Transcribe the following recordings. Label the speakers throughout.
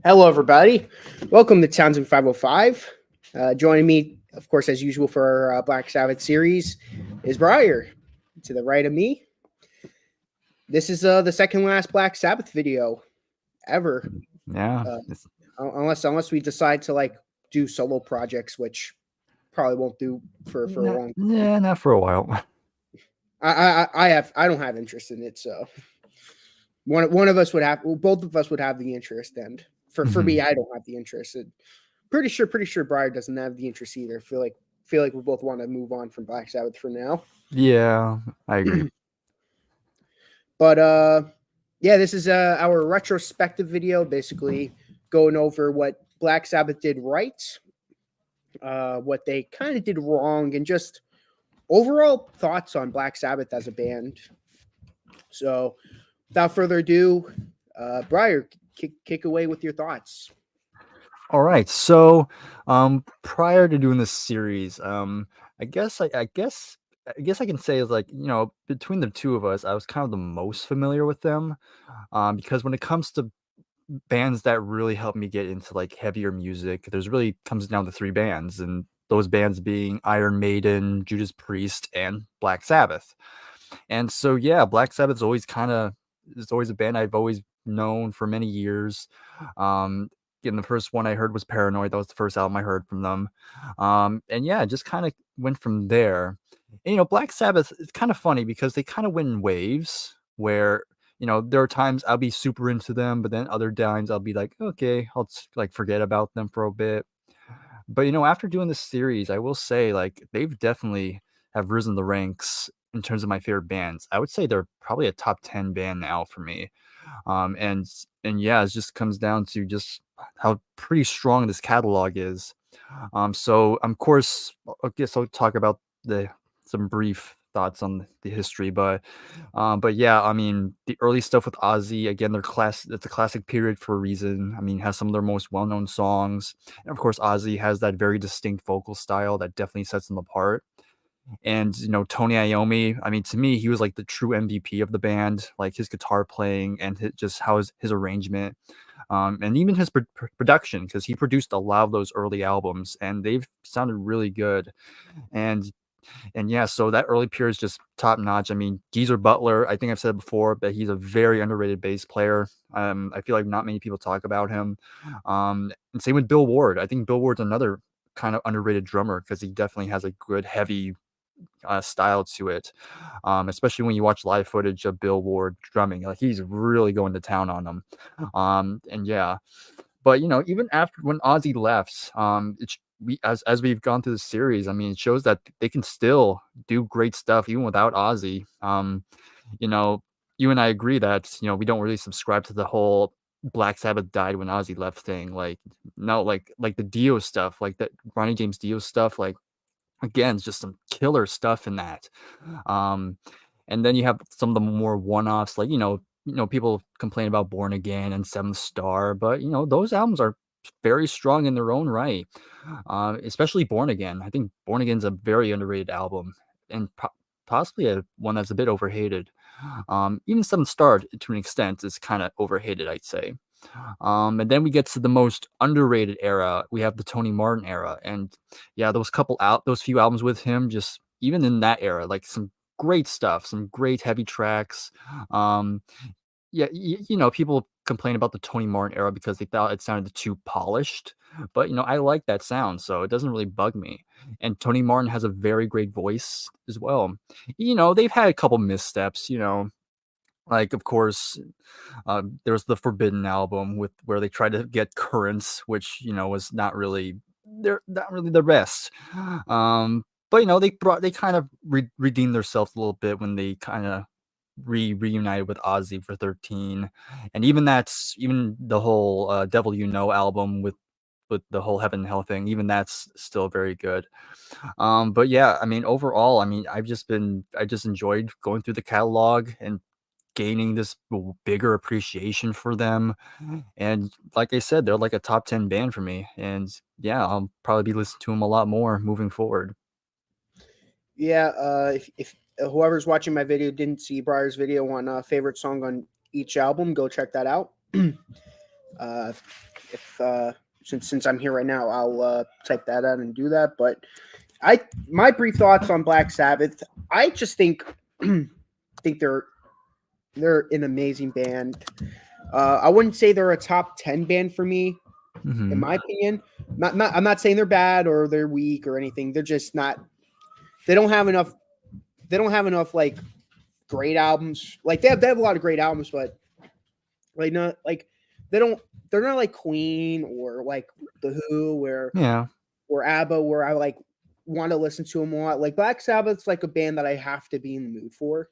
Speaker 1: Hello, everybody. Welcome to Townsend 505. Joining me, of course, as usual for our Black Sabbath series is Bryer. To the right of me, this is the second last Black Sabbath video ever.
Speaker 2: Yeah.
Speaker 1: Uh, unless we decide to do solo projects, which probably won't do for a long.
Speaker 2: Not for a while.
Speaker 1: I don't have interest in it, so one of us would have. Well, both of us would have the interest, and for me, I don't have the interest. Pretty sure Bryer doesn't have the interest either. Feel like we both want to move on from Black Sabbath for now.
Speaker 2: Yeah, I agree.
Speaker 1: But yeah, this is our retrospective video, basically going over what Black Sabbath did right, what they kind of did wrong, and just overall thoughts on Black Sabbath as a band. So, without further ado, Bryer, kick away with your thoughts.
Speaker 2: All right. So, prior to doing this series, I guess I can say is between the two of us, I was kind of the most familiar with them, because when it comes to bands that really helped me get into like heavier music, there's really comes down to three bands, and those bands being Iron Maiden, Judas Priest, and Black Sabbath. And so, yeah, Black Sabbath is always a band I've always known for many years. Um, Again, the first one I heard was Paranoid. That was the first album I heard from them. And yeah, just kind of went from there. And, Black Sabbath, it's kind of funny because they kind of went in waves where, there are times I'll be super into them, but then other times I'll be like, okay, I'll just like forget about them for a bit. But after doing this series, I will say like they've definitely have risen the ranks in terms of my favorite bands. I would say they're probably a top 10 band now for me. And yeah, it just comes down to just how pretty strong this catalog is. So of course, I guess I'll talk about the some brief thoughts on the history, but yeah, I mean the early stuff with Ozzy, again, it's a classic period for a reason. I mean, it has some of their most well-known songs, and of course, Ozzy has that very distinct vocal style that definitely sets them apart. And Tony Iommi, I mean, to me, he was like the true MVP of the band, like his guitar playing and just how his arrangement, and even his production, because he produced a lot of those early albums, and they've sounded really good. And and yeah, so that early period is just top notch. I mean, Geezer Butler, I think I've said before, but he's a very underrated bass player. I feel like not many people talk about him. And same with Bill Ward. I think Bill Ward's another kind of underrated drummer because he definitely has a good heavy style to it. Especially when you watch live footage of Bill Ward drumming, like he's really going to town on them. And yeah, but even after when Ozzy left, as we've gone through the series, I mean, it shows that they can still do great stuff even without Ozzy. You know, you and I agree that we don't really subscribe to the whole Black Sabbath died when Ozzy left thing. Like no, like the Dio stuff, like that Ronnie James Dio stuff. Like again, it's just some killer stuff in that. Um, and then you have some of the more one-offs, like people complain about Born Again and Seventh Star, but those albums are very strong in their own right. Especially Born Again. I think Born Again's a very underrated album, and possibly one that's a bit overhated. Even Seventh Star, to an extent, is kind of overhated, I'd say. And then we get to the most underrated era. We have the Tony Martin era, and yeah, those few albums with him, just even in that era, like some great stuff, some great heavy tracks. Um, yeah, people complain about the Tony Martin era because they thought it sounded too polished, but I like that sound, so it doesn't really bug me. And Tony Martin has a very great voice as well. They've had a couple missteps. Like, of course, there was the Forbidden album with where they tried to get Currents, which was they're not really the best. But they kind of redeemed themselves a little bit when they kind of reunited with Ozzy for 13, and even the whole Devil You Know album with the whole Heaven and Hell thing, even that's still very good. But yeah, I mean, overall, I mean, I just enjoyed going through the catalog and gaining this bigger appreciation for them. And like I said, they're like a top 10 band for me. And yeah, I'll probably be listening to them a lot more moving forward.
Speaker 1: Yeah, if whoever's watching my video didn't see Brier's video on favorite song on each album, go check that out. Uh, if since I'm here right now, I'll type that out and do that. But I my brief thoughts on Black Sabbath. I just think think they're an amazing band. I wouldn't say they're a top 10 band for me, in
Speaker 2: Hmm.
Speaker 1: my opinion. I'm not saying they're bad or they're weak or anything. They're just not. They don't have enough. They don't have enough like great albums. Like they have a lot of great albums, but like not like they don't. They're not like Queen or like the Who,
Speaker 2: Yeah.
Speaker 1: or ABBA, where I like want to listen to them a lot. Like Black Sabbath's like a band that I have to be in the mood for.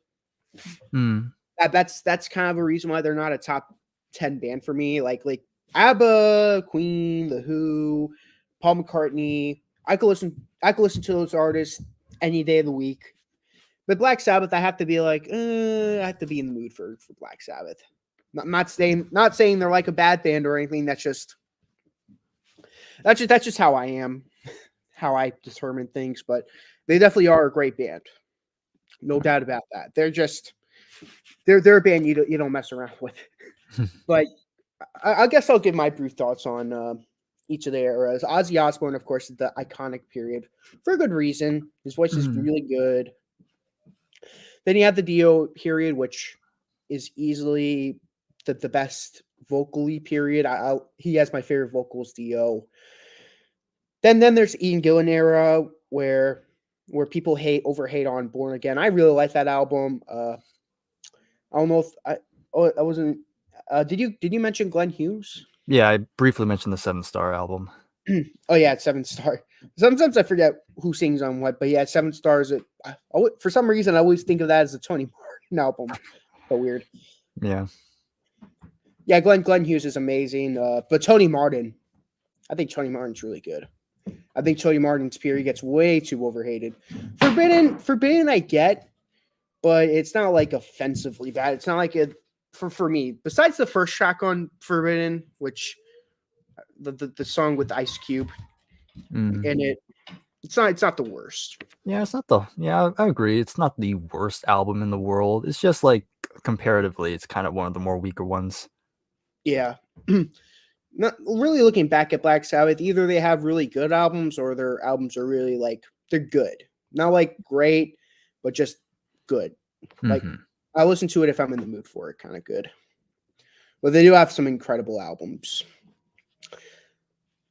Speaker 2: Mm.
Speaker 1: That's kind of a reason why they're not a top 10 band for me. Like ABBA, Queen, The Who, Paul McCartney. I could listen to those artists any day of the week. But Black Sabbath, I have to be like, I have to be in the mood for Black Sabbath. Not saying they're like a bad band or anything. That's just how I am, how I determine things. But they definitely are a great band, no doubt about that. They're a band you don't mess around with. But I guess I'll give my brief thoughts on each of the eras. Ozzy Osbourne, of course, is the iconic period for a good reason. His voice is
Speaker 2: Mm.
Speaker 1: really good. Then you have the Dio period, which is easily the best vocally period. He has my favorite vocals, Dio. Then there's Ian Gillan era where people hate on Born Again. I really like that album. I don't know if I wasn't. Did you mention Glenn Hughes?
Speaker 2: Yeah, I briefly mentioned the Seven Star album.
Speaker 1: Oh yeah, it's 7 star. Sometimes I forget who sings on what, but yeah, 7 stars. For some reason, I always think of that as a Tony Martin album. So weird.
Speaker 2: Yeah.
Speaker 1: Yeah, Glenn Hughes is amazing. But Tony Martin, I think Tony Martin's really good. I think Tony Martin's period gets way too overhated. Forbidden, I get, but it's not like offensively bad. It's not like it for me. Besides the first track on Forbidden, which the song with Ice Cube
Speaker 2: Mm.
Speaker 1: in it, it's not the worst.
Speaker 2: Yeah, it's not the. Yeah, I agree. It's not the worst album in the world. It's just like comparatively, it's kind of one of the more weaker ones.
Speaker 1: Yeah. Not really looking back at Black Sabbath, either they have really good albums or their albums are really like they're good. Not like great, but just good. Like
Speaker 2: Hmm.
Speaker 1: I listen to it if I'm in the mood for it, kind of good. But they do have some incredible albums.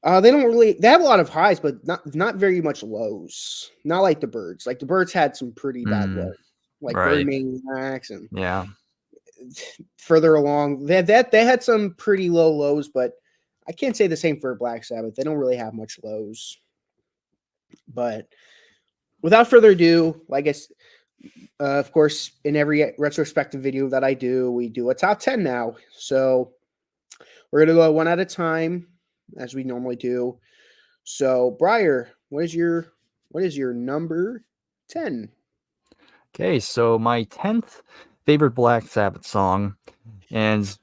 Speaker 1: They have a lot of highs, but not very much lows. Not like the Birds. Like the Birds had some pretty bad
Speaker 2: Mm.
Speaker 1: lows, like Bird
Speaker 2: Right.
Speaker 1: Maniacs and
Speaker 2: Yeah.
Speaker 1: further along. They had some pretty low lows, but I can't say the same for Black Sabbath. They don't really have much lows. But without further ado, like of course, in every retrospective video that I do, we do a top 10 now. So we're gonna go one at a time, as we normally do. So, Bryer, what is your number 10?
Speaker 2: Okay, so my 10th favorite Black Sabbath song, and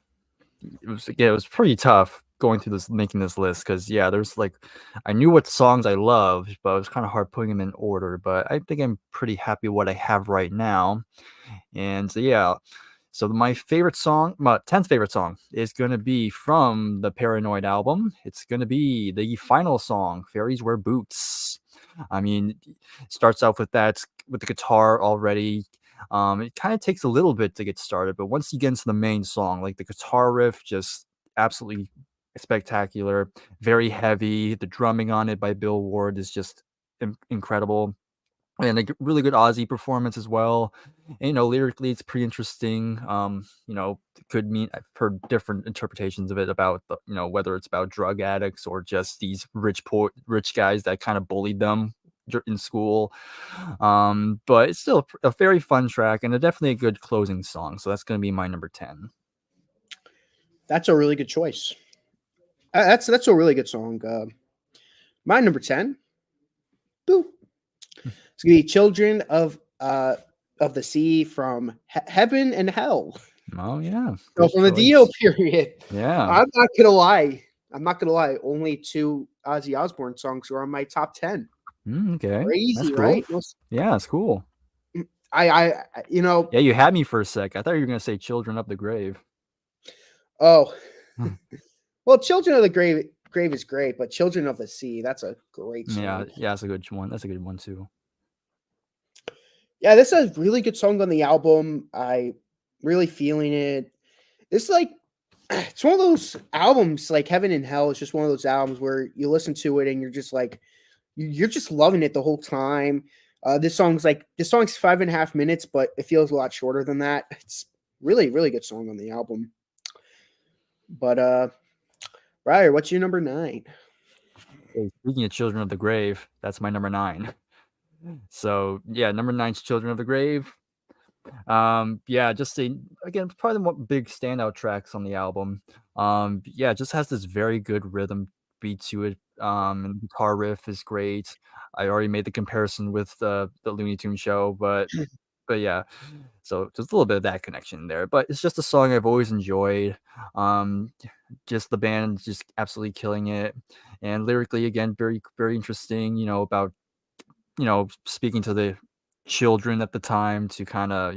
Speaker 2: it was pretty tough going through this, making this list, because yeah, there's like, I knew what songs I loved, but it was kind of hard putting them in order. But I think I'm pretty happy what I have right now. And so, yeah, so my favorite song, my 10th favorite song, is gonna be from the Paranoid album. It's gonna be the final song, "Fairies Wear Boots." I mean, it starts off with that, with the guitar already. It kind of takes a little bit to get started, but once you get into the main song, like the guitar riff, just absolutely spectacular, very heavy. The drumming on it by Bill Ward is just incredible, and really good Ozzy performance as well. And, lyrically, it's pretty interesting. It could mean, I've heard different interpretations of it about whether it's about drug addicts or just these rich guys that kind of bullied them in school. But it's still a very fun track and definitely a good closing song. So that's going to be my number 10.
Speaker 1: That's a really good choice. That's a really good song. My number 10. Boop. It's gonna be "Children of the Sea" from Heaven and Hell.
Speaker 2: Oh yeah,
Speaker 1: So
Speaker 2: good
Speaker 1: from the Dio
Speaker 2: choice.
Speaker 1: period.
Speaker 2: Yeah.
Speaker 1: I'm not gonna lie. I'm not gonna lie. Only two Ozzy Osbourne songs are on my top 10.
Speaker 2: Okay, that's
Speaker 1: Crazy,
Speaker 2: cool.
Speaker 1: right?
Speaker 2: Yeah, it's cool.
Speaker 1: You know,
Speaker 2: Yeah, you had me for a sec. I thought you were gonna say "Children of the Grave."
Speaker 1: oh, Well, Children of the Grave is great, but Children of the Sea, that's a great
Speaker 2: Yeah,
Speaker 1: song.
Speaker 2: yeah, that's a good one. That's a good one too.
Speaker 1: Yeah, this is a really good song on the album. I really feeling it. It's like it's one of those albums like Heaven and Hell is just one of those albums where you listen to it and you're just like you're just loving it the whole time. This song's 5.5 minutes, but it feels a lot shorter than that. It's really, really good song on the album. But Bryer, what's your number 9?
Speaker 2: Hey, speaking of Children of the Grave, that's my number 9. So yeah, number 9's Children of the Grave. Yeah, just again, probably the more big standout tracks on the album. Yeah, it just has this very good rhythm beat to it. And the guitar riff is great. I already made the comparison with the Looney Tune show, but yeah, so just a little bit of that connection there. But it's just a song I've always enjoyed. Um, just the band just absolutely killing it, and lyrically again, very very interesting. About speaking to the children at the time to kind of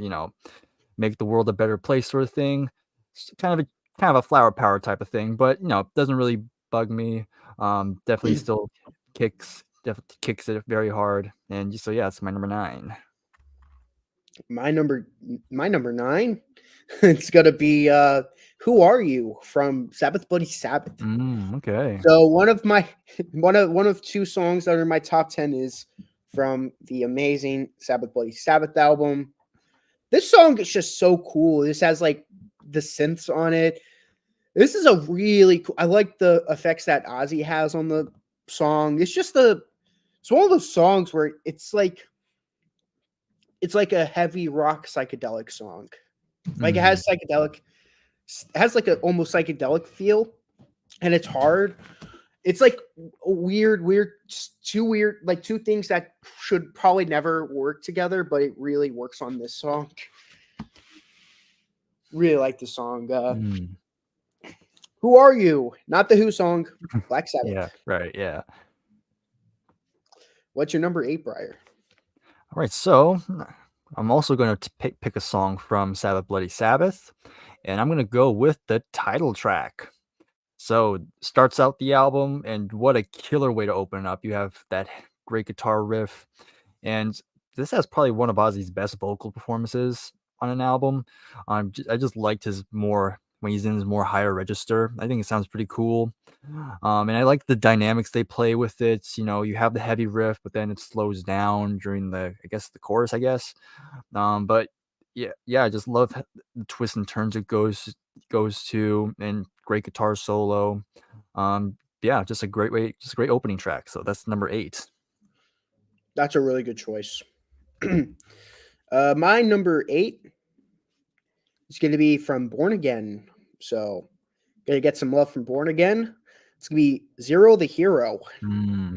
Speaker 2: make the world a better place sort of thing. It's kind of a flower power type of thing, but it doesn't really bug me. Definitely still kicks it very hard, and so yeah, it's my number 9.
Speaker 1: my number my number 9 it's gonna be Who Are You from Sabbath Bloody Sabbath.
Speaker 2: Okay.
Speaker 1: So one of my one of two songs that are in my top 10 is from the amazing Sabbath Bloody Sabbath album. This song is just so cool. This has like the synths on it. This is a really cool. I like the effects that Ozzy has on the song. It's one of those songs where it's like a heavy rock psychedelic song. Like it
Speaker 2: Mhm.
Speaker 1: has like a almost psychedelic feel, and it's hard. It's like two weird, like two things that should probably never work together, but it really works on this song. Really like the song.
Speaker 2: Mm.
Speaker 1: Who Are You? Not the Who song. Black Sabbath.
Speaker 2: Yeah, right, yeah.
Speaker 1: What's your number 8, Briar?
Speaker 2: Alright, so I'm also gonna pick a song from Sabbath Bloody Sabbath, and I'm gonna go with the title track. So, starts out the album, and what a killer way to open it up. You have that great guitar riff, and this has probably one of Ozzy's best vocal performances on an album. I just liked his more when he's in his more higher register. I think it sounds pretty cool. And I like the dynamics they play with it. You have the heavy riff, but then it slows down during the chorus, I guess. But yeah, I just love the twists and turns it goes to, and great guitar solo. Yeah, just a great opening track. So that's number 8.
Speaker 1: That's a really good choice. My number 8 is going to be from Born Again. So, gonna get some love from Born Again. It's gonna be Zero the Hero.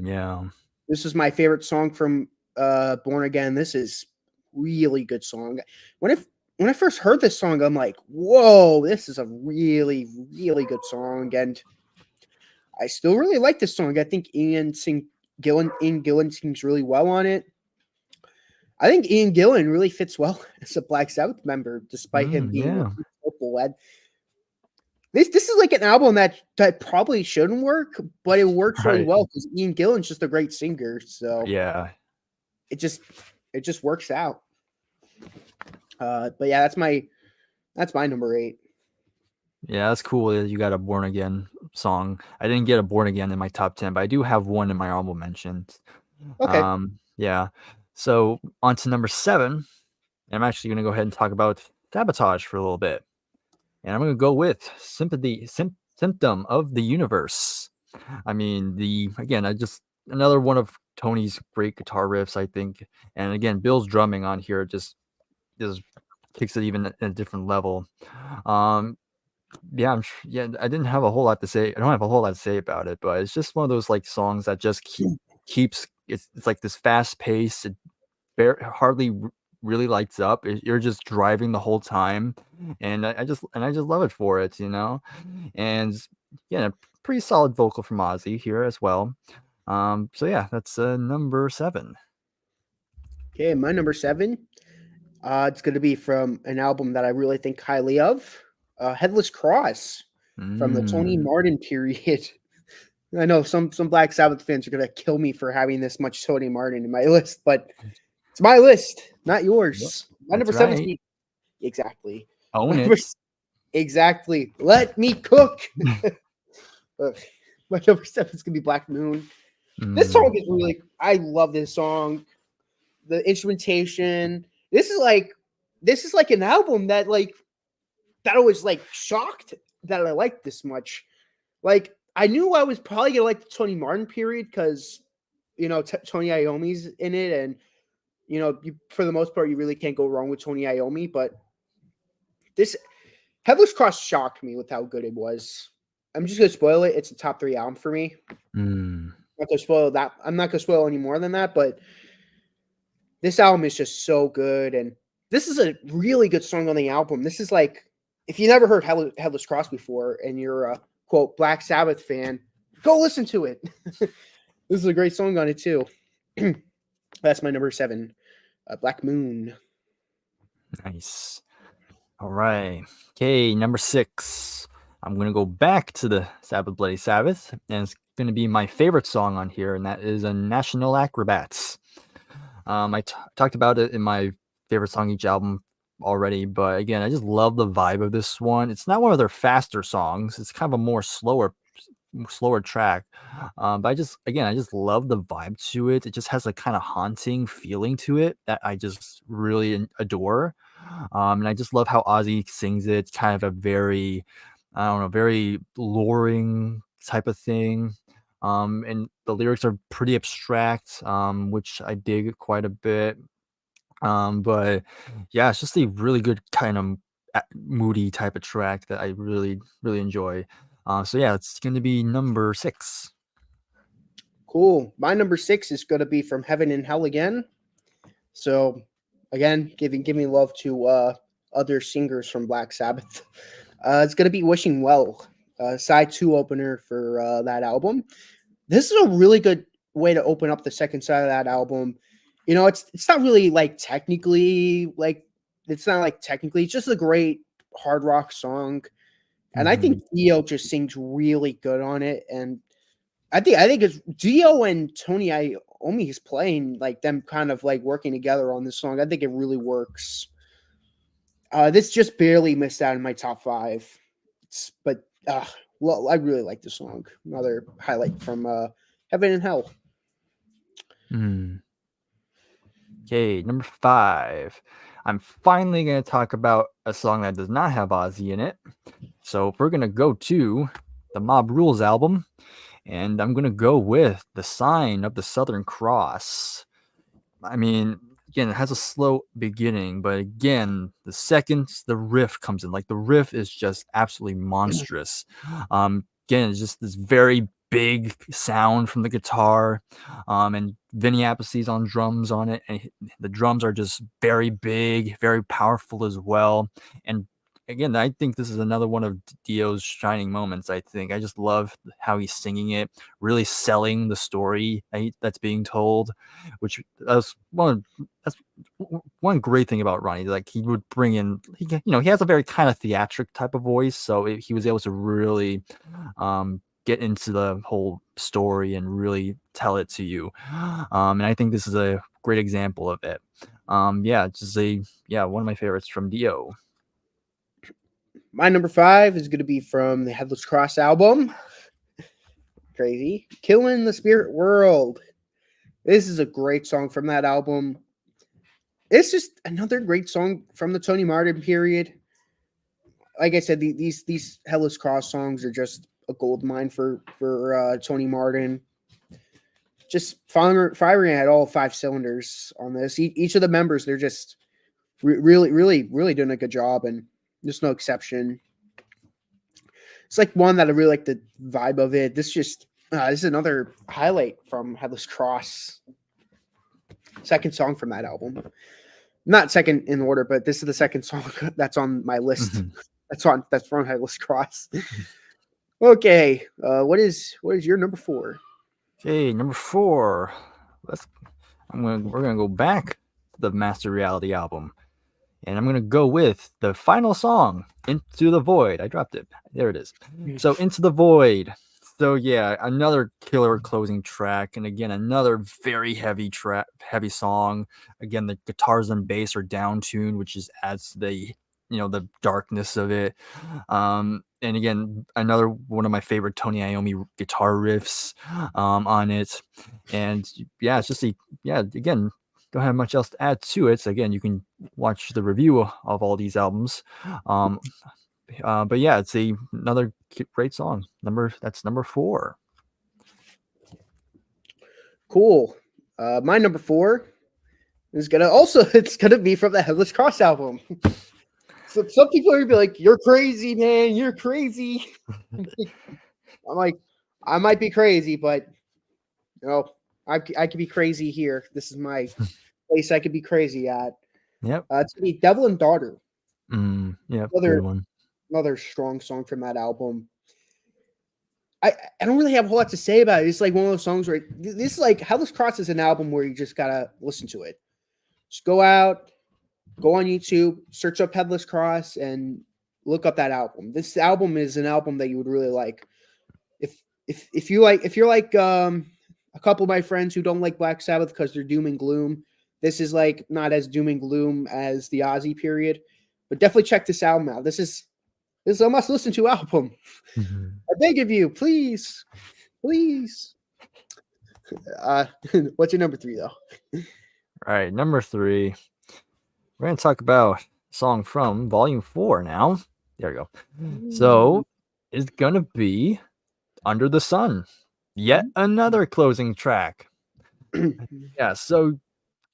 Speaker 2: Yeah.
Speaker 1: This is my favorite song from Born Again. This is really good song. When I when I first heard this song, I'm like, whoa, this is a really, really good song. And I still really like this song. I think Ian Gillan sings really well on it. I think Ian Gillan really fits well as a Black Sabbath member, despite him being a
Speaker 2: Yeah.
Speaker 1: vocal lad. This is like an album that probably shouldn't work, but it works really
Speaker 2: Right.
Speaker 1: well because Ian Gillan's just a great singer. So
Speaker 2: Yeah.
Speaker 1: it just it just works out. But yeah, that's my number 8.
Speaker 2: Yeah, that's cool that you got a Born Again song. I didn't get a Born Again in my top 10, but I do have one in my honorable mentions.
Speaker 1: Okay.
Speaker 2: Yeah. So on to number 7. I'm actually going to go ahead and talk about Sabotage for a little bit. And I'm going to go with Symptom of the Universe. I mean, I just another one of Tony's great guitar riffs, I think. And again, Bill's drumming on here just kicks it even at a different level. Um, yeah, yeah, I didn't have a whole lot to say. I don't have a whole lot to say about it, but it's just one of those like songs that just keeps it's like this fast pace. It hardly really lights up. You're just driving the whole time, and I just love it for it. And yeah, pretty solid vocal from Ozzy here as well. So yeah, that's number 7.
Speaker 1: Okay, my number 7. It's going to be from an album that I really think highly of, Headless Cross. from the Tony
Speaker 2: Mm.
Speaker 1: Martin period. I know some Black Sabbath fans are gonna kill me for having this much Tony Martin in my list, but it's my list, not
Speaker 2: Yep,
Speaker 1: yours. My
Speaker 2: that's
Speaker 1: number seven is
Speaker 2: right.
Speaker 1: exactly. My
Speaker 2: Own
Speaker 1: number,
Speaker 2: it.
Speaker 1: exactly. Let me cook. Ugh. My number seven is gonna be Black Moon. This song
Speaker 2: Mm.
Speaker 1: is really. I love this song. The instrumentation. This is like an album that I was like shocked that I liked this much. Like I knew I was probably gonna like the Tony Martin period because Tony Iommi's in it, and for the most part you really can't go wrong with Tony Iommi. But this Headless Cross shocked me with how good it was. I'm just gonna spoil it. It's a top three album for me.
Speaker 2: Mm.
Speaker 1: Not gonna spoil that. I'm not gonna spoil any more than that. But this album is just so good, and this is a really good song on the album. This is like if you never heard Headless Cross before, and you're a quote Black Sabbath fan, go listen to it. This is a great song on it too. That's my number seven, Black Moon.
Speaker 2: Nice. All right. Okay, number 6. I'm gonna go back to the Sabbath Bloody Sabbath, and it's gonna be my favorite song on here, and that is a National Acrobats. I talked about it in my favorite song each album already, but again, I just love the vibe of this one. It's not one of their faster songs. It's kind of a more slower track. But I just love the vibe to it. It just has a kind of haunting feeling to it that I just really adore. And I just love how Ozzy sings it. It's kind of a very, I don't know, very luring type of thing. And the lyrics are pretty abstract, which I dig quite a bit. But yeah, it's just a really good kind of moody type of track that I really, really enjoy. So yeah, it's going to be number 6.
Speaker 1: Cool. My number six is going to be From Heaven and Hell again. So, again, giving love to other singers from Black Sabbath. It's going to be Wishing Well, side two opener for that album. This is a really good way to open up the second side of that album. It's not really like technically like it's not like technically it's just a great hard rock song, and I think
Speaker 2: Mhm.
Speaker 1: Dio just sings really good on it. And I think it's Dio and Tony Iommi is playing like them kind of like working together on this song. I think it really works. This just barely missed out in my top five, but well, I really like the song. Another highlight from Heaven and Hell.
Speaker 2: Mm. Okay, number 5. I'm finally going to talk about a song that does not have Ozzy in it. So we're going to go to the Mob Rules album, and I'm going to go with The Sign of the Southern Cross. I mean, again, it has a slow beginning, but again, the second the riff comes in, like the riff is just absolutely monstrous. Again, it's just this very big sound from the guitar, and Vinny Appleseed's on drums on it, and the drums are just very big, very powerful as well. And again, I think this is another one of Dio's shining moments. I think I just love how he's singing it, really selling the story that's being told, which that's one great thing about Ronnie. Like he would bring in, he has a very kind of theatric type of voice, so he was able to really get into the whole story and really tell it to you. And I think this is a great example of it. Yeah, just one of my favorites from Dio.
Speaker 1: My number five is going to be from the Headless Cross album. Crazy. Killing the Spirit World. This is a great song from that album. It's just another great song from the Tony Martin period. Like I said, these Headless Cross songs are just a gold mine for Tony Martin. Just firing at all five cylinders on this. Each of the members, they're just really, really, really doing a good job, and there's no exception. It's like one that I really like the vibe of it. This is another highlight from Headless Cross. Second song from that album. Not second in order, but this is the second song that's on my list.
Speaker 2: Mhm.
Speaker 1: That's from Headless Cross. Okay, what is your number four?
Speaker 2: Okay, number 4. We're gonna go back to the Master Reality album, And I'm going to go with the final song, Into the Void. I dropped it. There it is. So, Into the Void. So, yeah, another killer closing track. And again, another very heavy song. Again, the guitars and bass are down tuned, which just adds to the darkness of it. And again, another one of my favorite Tony Iommi guitar riffs on it. And yeah, it's just again, don't have much else to add to it. So again, you can watch the review of all these albums. Um, but yeah, it's another great song. That's number 4.
Speaker 1: Cool. My number 4 is it's gonna be from the Headless Cross album. So some people are gonna be like, "You're crazy, man. You're crazy." I'm like, I might be crazy, but I could be crazy here. This is my place I could be crazy at.
Speaker 2: Yep.
Speaker 1: It's gonna be Devil and Daughter.
Speaker 2: Yep.
Speaker 1: Another
Speaker 2: Good one.
Speaker 1: another strong song from that album. I don't really have a whole lot to say about it. It's like one of those songs where this is like Helpless Cross is an album where you just gotta listen to it. Just go out, go on YouTube, search up Headless Cross, and look up that album. This album is an album that you would really like. If you're like a couple of my friends who don't like Black Sabbath because they're doom and gloom, this is like not as doom and gloom as the Ozzy period, but definitely check this album out. This is a must listen to album. I beg of you, please. What's your number 3 though?
Speaker 2: All right, number 3. We're going to talk about a song from Volume 4 now. There we go. So it's going to be Under the Sun. Yet another closing track. Yeah, so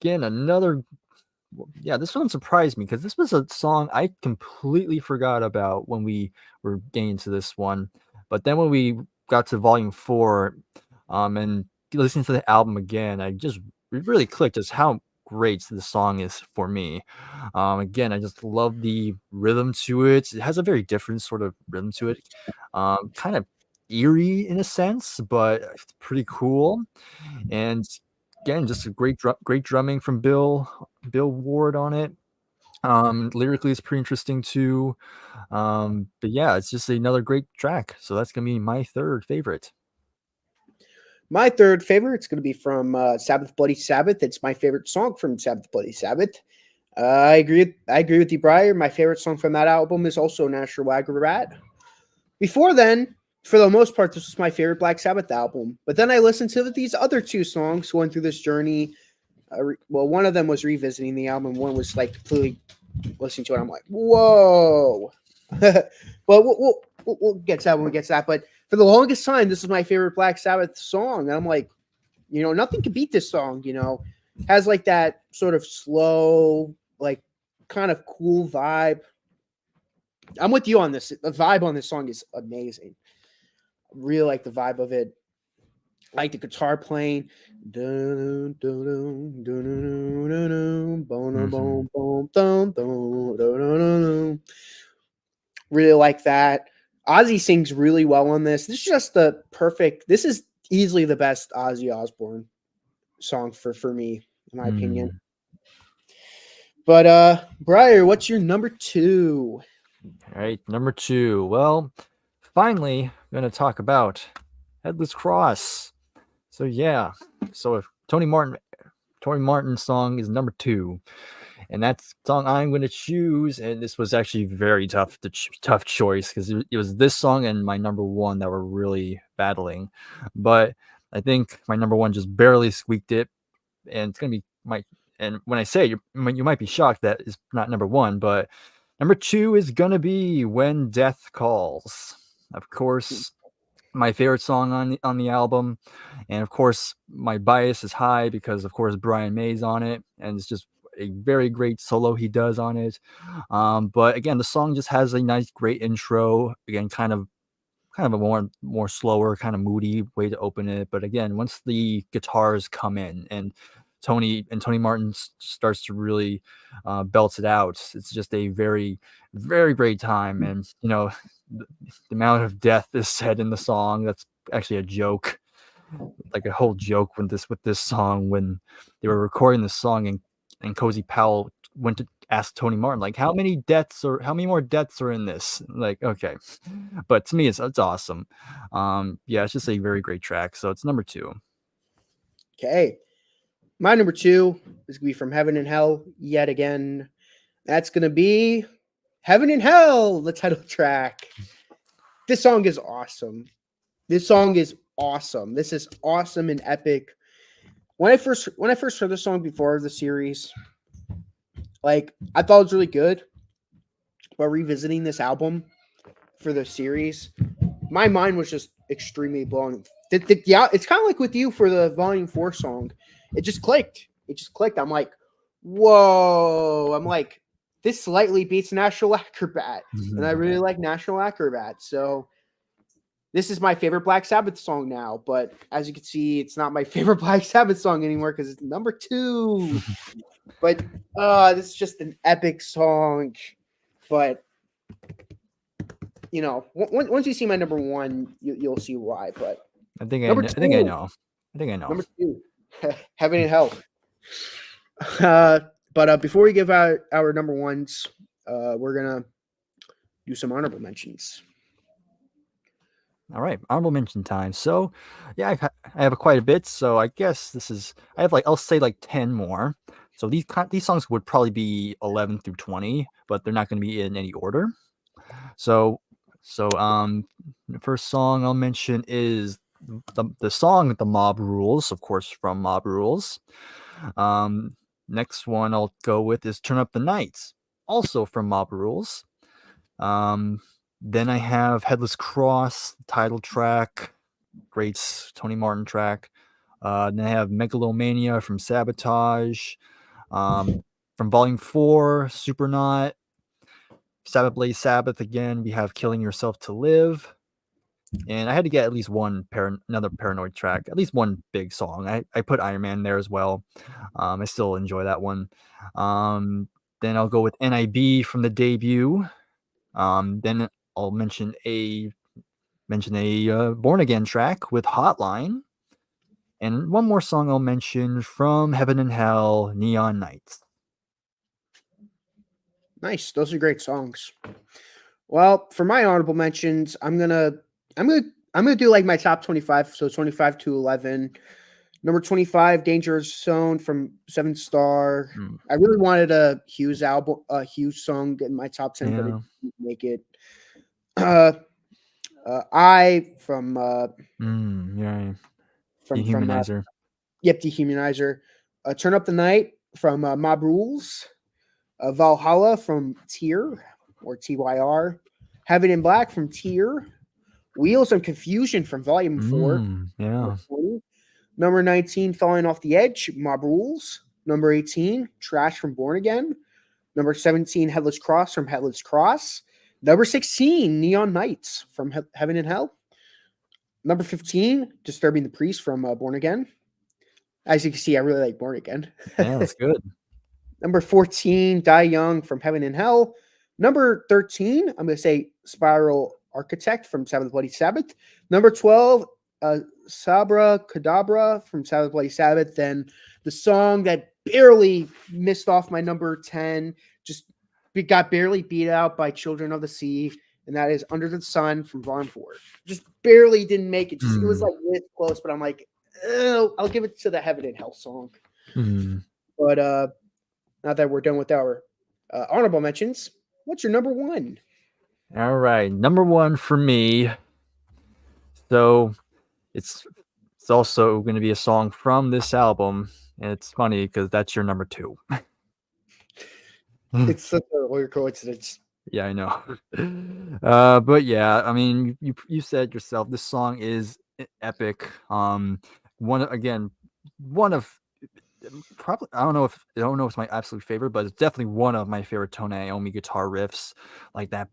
Speaker 2: again, this one surprised me because this was a song I completely forgot about when we were getting to this one. But then when we got to Volume 4 and listening to the album again, it really clicked as how great this song is for me. Again, I just love the rhythm to it. It has a very different sort of rhythm to it. Kind of eerie in a sense, but it's pretty cool. And again, just a great drumming from Bill Ward on it. Lyrically, it's pretty interesting too. But yeah, it's just another great track. So that's gonna be my third favorite.
Speaker 1: My third favorite is going to be from Sabbath Bloody Sabbath. It's my favorite song from Sabbath Bloody Sabbath. I agree with you, Bryer. My favorite song from that album is also National Wagger Rat. Before then, for the most part, this was my favorite Black Sabbath album. But then I listened to these other 2 songs going through this journey. One of them was revisiting the album. One was like completely listening to it. I'm like, whoa. But we'll get to that when we get to that. But for the longest time, this is my favorite Black Sabbath song. And I'm like, nothing can beat this song, has like that sort of slow, like kind of cool vibe. I'm with you on this. The vibe on this song is amazing. I really like the vibe of it. I like the guitar playing. Really like that. Ozzy sings really well on this. This is easily the best Ozzy Osbourne song for me, in my opinion. But Bryer, what's your number 2?
Speaker 2: All right, number 2. Well, finally, I'm gonna talk about Headless Cross. So yeah, so if Tony Martin's song is number 2, and that's the song I'm going to choose. And this was actually very tough choice because it was this song and my number 1 that were really battling. But I think my number 1 just barely squeaked it, and it's gonna be my. And when I say you might be shocked that it's not number 1, but number 2 is gonna be When Death Calls. Of course, my favorite song on the album, and of course my bias is high because of course Brian May's on it, and it's just a very great solo he does on it. But again, the song just has a nice, great intro. Again, kind of a more slower, kind of moody way to open it. But again, once the guitars come in and Tony Martin starts to really belts it out, it's just a very, very great time. And the amount of death is said in the song, that's actually a joke, like a whole joke with this song when they were recording this song, and Cozy Powell went to ask Tony Martin, like, how many deaths or how many more deaths are in this? Like, okay. But to me, it's awesome. Yeah, it's just a very great track. So it's number two.
Speaker 1: Okay. My number two is going to be From Heaven and Hell yet again. That's going to be Heaven and Hell, the title track. This song is awesome. This song is awesome. This is awesome and epic. When I first heard this song before the series, like I thought it was really good. But revisiting this album for the series, my mind was just extremely blown. Yeah, it's kind of like with you for the Volume 4 song. It just clicked. It just clicked. I'm like, whoa. I'm like, this slightly beats National Acrobat. And I really like National Acrobat. So this is my favorite Black Sabbath song now. But as you can see, it's not my favorite Black Sabbath song anymore because it's number 2. But this is just an epic song. But you know, once you see my number 1, you'll see why. But
Speaker 2: I think
Speaker 1: number
Speaker 2: I
Speaker 1: 2,
Speaker 2: think I know. I think I know.
Speaker 1: Number 2, Heaven and Hell. But before we give out our number 1s, we're gonna do some honorable mentions.
Speaker 2: All right, honorable mention time. So, yeah, I have quite a bit. So I guess I have I'll say 10 more. So these songs would probably be 11 through 20, but they're not going to be in any order. So the first song I'll mention is the song "The Mob Rules," of course, from Mob Rules. Next one I'll go with is "Turn Up the Night," also from Mob Rules. Then I have Headless Cross, title track, great Tony Martin track. Then I have Megalomania from Sabotage. From Volume 4, Supernaut. Sabbath Blaze Sabbath again. We have Killing Yourself to Live. And I had to get at least another Paranoid track, at least one big song. I put Iron Man there as well. I still enjoy that one. Then I'll go with NIB from the debut. Then I'll mention a Born Again track with Hotline, and one more song I'll mention from Heaven and Hell, Neon Nights.
Speaker 1: Nice, those are great songs. Well, for my honorable mentions, I'm gonna do like my top 25, so 25 to 11. Number 25, Dangerous Zone from 7 Star. I really wanted a Hughes song in my top 10, but it didn't make it. I from
Speaker 2: Dehumanizer.
Speaker 1: Dehumanizer. Turn Up the Night from Mob Rules. Valhalla from Tyr or TYR. Heaven in Black from Tyr. Wheels of Confusion from Volume 4. Number 19, Falling Off the Edge, Mob Rules. Number 18, Trash from Born Again. Number 17, Headless Cross from Headless Cross. Number 16, Neon Nights from Heaven and Hell. Number 15, Disturbing the Priest from Born Again. As you can see, I really like Born Again.
Speaker 2: Yeah, that's good.
Speaker 1: Number 14, Die Young from Heaven and Hell. Number 13, I'm going to say Spiral Architect from Sabbath Bloody Sabbath. Number 12, Sabra Kadabra from Sabbath Bloody Sabbath. Then the song that barely missed off my number 10, just got barely beat out by Children of the Sea, and that is Under the Sun from Volume 4. Just barely didn't make it. It was like this close, but I'm like, I'll give it to the Heaven and Hell song. But now that we're done with our honorable mentions, what's your number 1?
Speaker 2: All right, number 1 for me. So it's also going to be a song from this album, and it's funny because that's your number 2.
Speaker 1: It's such a weird coincidence.
Speaker 2: Yeah, I know. But yeah, I mean, you said yourself, this song is epic. One of probably I don't know if it's my absolute favorite, but it's definitely one of my favorite Tone Iommi guitar riffs, like that.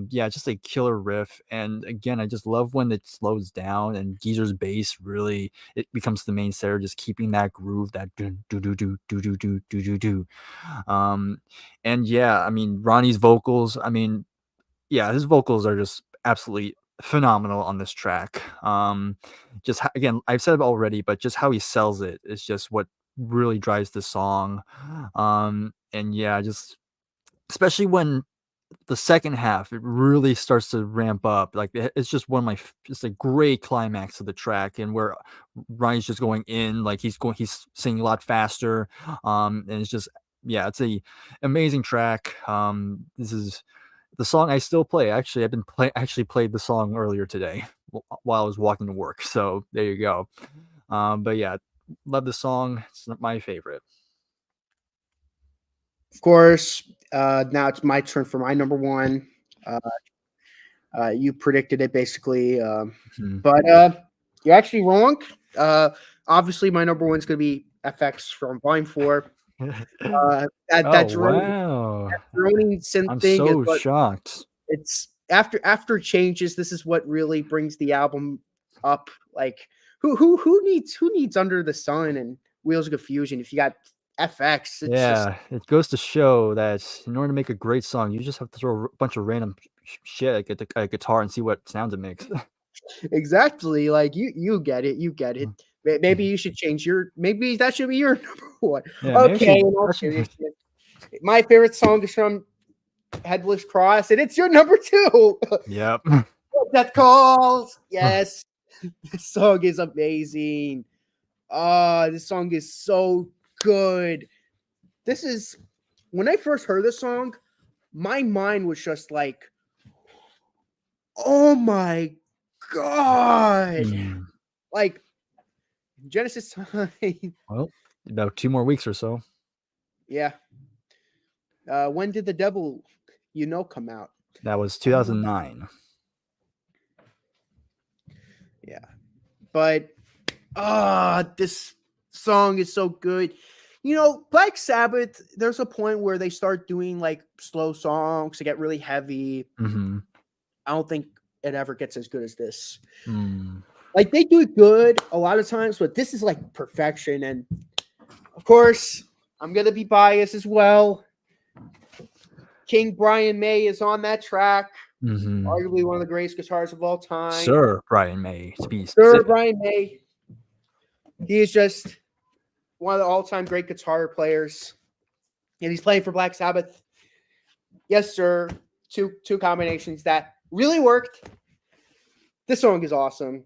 Speaker 2: Yeah, just a killer riff. And again, I just love when it slows down and Geezer's bass really it becomes the main center, just keeping that groove, that do do do do do do do do do. And yeah, I mean Ronnie's vocals. I mean, yeah, his vocals are just absolutely phenomenal on this track. Just again, I've said it already, but just how he sells it is just what really drives the song. And yeah, just especially when the second half it really starts to ramp up. Like it's just one of my just a great climax of the track, and where Ryan's just going in, like he's singing a lot faster. And it's just yeah, it's a amazing track. This is the song I still play. Actually, actually played the song earlier today while I was walking to work. So there you go. But yeah, love the song. It's not my favorite.
Speaker 1: Of course, now it's my turn for my number one. You predicted it basically,
Speaker 2: Mhm.
Speaker 1: but you're actually wrong. Obviously, my number one is going to be FX from Volume 4. That
Speaker 2: Oh
Speaker 1: droning,
Speaker 2: wow!
Speaker 1: droning synth
Speaker 2: I'm
Speaker 1: thing is
Speaker 2: so
Speaker 1: what
Speaker 2: shocked.
Speaker 1: it's after changes. This is what really brings the album up. Like who needs Under the Sun and Wheels of Confusion if you got FX? It's just
Speaker 2: Yeah, it goes to show that in order to make a great song, you just have to throw a bunch of random shit at a guitar and see what sounds it makes.
Speaker 1: exactly like you get it. You get it. Maybe you should change your. Maybe that should be your number one.
Speaker 2: Yeah, maybe
Speaker 1: Okay, in all seriousness, my favorite song is from Headless Cross, and it's your number two.
Speaker 2: Yep.
Speaker 1: Death Calls. Yes, this song is amazing. This song is so good. This is when I first heard this song, my mind was just like, oh my god.
Speaker 2: Mm.
Speaker 1: Like Genesis time.
Speaker 2: Well, about 2 more weeks or so.
Speaker 1: Yeah. When did The Devil come out?
Speaker 2: That was
Speaker 1: Uh,
Speaker 2: 2009.
Speaker 1: yeah. But this song is so good. Black Sabbath, there's a point where they start doing like slow songs to get really heavy.
Speaker 2: Mhm.
Speaker 1: I don't think it ever gets as good as this.
Speaker 2: Mm.
Speaker 1: Like they do it good a lot of times, but this is like perfection. And of course, I'm gonna be biased as well. King Brian May is on that track,
Speaker 2: Mhm.
Speaker 1: arguably one of the greatest guitarists of all time.
Speaker 2: Sir Brian May, to be
Speaker 1: Sir
Speaker 2: specific.
Speaker 1: Brian May, he is just one of the all-time great guitar players, and he's playing for Black Sabbath. Yes, sir. Two combinations that really worked. This song is awesome.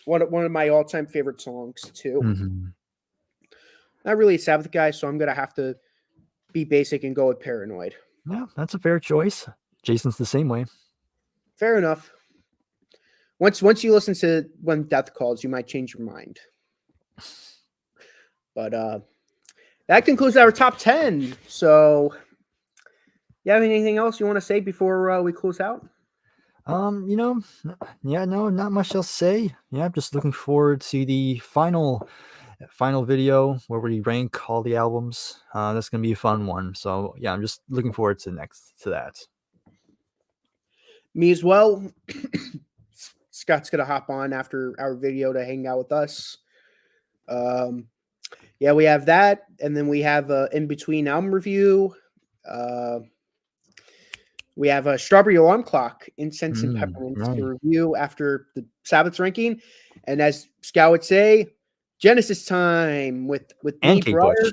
Speaker 1: One of my all-time favorite songs too.
Speaker 2: Mhm.
Speaker 1: Not really a Sabbath guy, so I'm gonna have to be basic and go with Paranoid.
Speaker 2: Yeah, that's a fair choice. Jason's the same way.
Speaker 1: Fair enough. Once you listen to When Death Calls, you might change your mind. But that concludes our top 10. So, you have anything else you want to say before we close out?
Speaker 2: You know, yeah, no, not much else to say. Yeah, I'm just looking forward to the final video where we rank all the albums. That's gonna be a fun one. So yeah, I'm just looking forward to that.
Speaker 1: Me as well. Scott's gonna hop on after our video to hang out with us. Yeah, we have that, and then we have a in between album review. We have a Strawberry Alarm Clock, Incense and Peppermints to
Speaker 2: Right.
Speaker 1: review after the Sabbath's ranking, and as Scott would say, Genesis time with
Speaker 2: And
Speaker 1: me,
Speaker 2: Kate Bush.
Speaker 1: Bryer,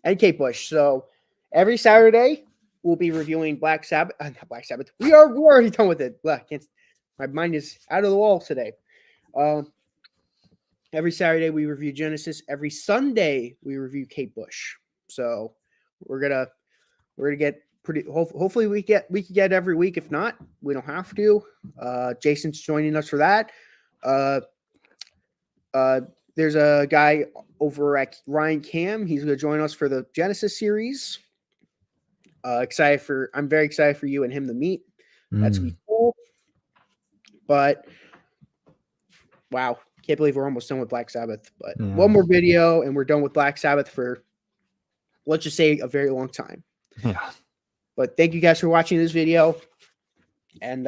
Speaker 1: and Kate Bush. So every Saturday we'll be reviewing Black Sabbath. Not Black Sabbath. We're already done with it. My mind is out of the wall today. Every Saturday we review Genesis. Every Sunday we review Kate Bush. So we're gonna get pretty. Hopefully we can get every week. If not, we don't have to. Jason's joining us for that. There's a guy over at Ryan Cam. He's going to join us for the Genesis series. I'm very excited for you and him to meet. That's gonna be cool. But wow, can't believe we're almost done with Black Sabbath. But
Speaker 2: Yeah.
Speaker 1: one more video and we're done with Black Sabbath for, let's just say, a very long time.
Speaker 2: Yeah.
Speaker 1: But thank you guys for watching this video. And